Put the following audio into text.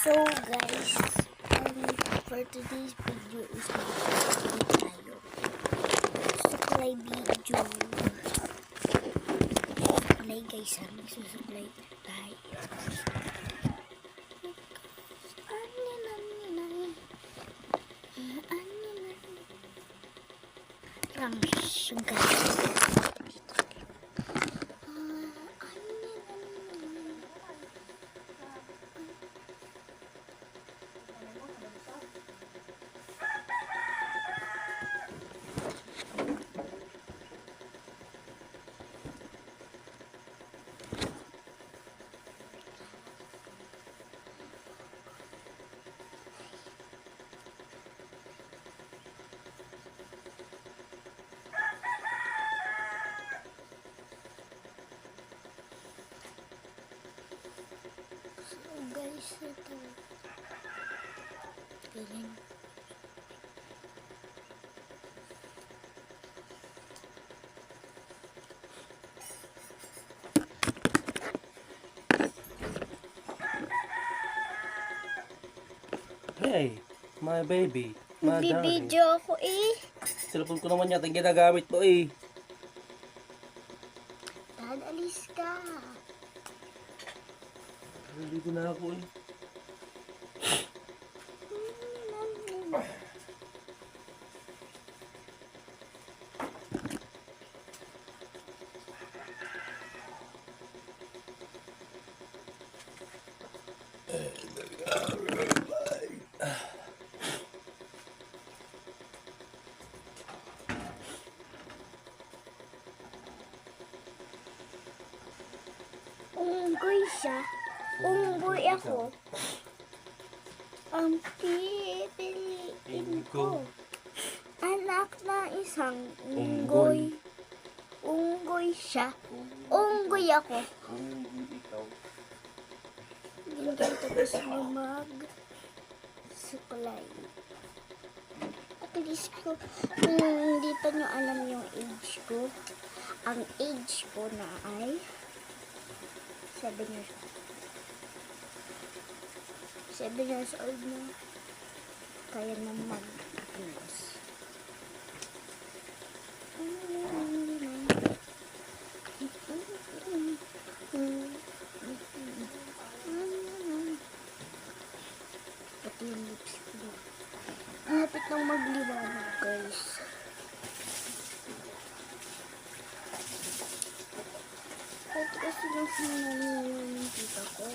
So guys, for today's video is magsusupply tayo. Supply video. Supply guys, magsusupply tayo. Rangs guys. Guys, ito. Ganyan. Hey, my baby, my darling. Bibidyo ako eh. Cellphone ko naman yata yung ginagamit mo eh. Dad, alis ka. Hindi ko na ako eh. Unggoy siya. Unggoy ako. Ang pipiliin ko. Anak na isang unggoy. Unggoy siya. Unggoy ako. Hindi tapos mo mag-supply. At least ko, hindi pa nyo alam yung age ko. Ang age ko na ay 7 years old. 7 years old na. Kaya na mag-iwas. Pati yung lips ko. Malapit lang magliwanag, guys. At kasi lang sinanay yung tita ko.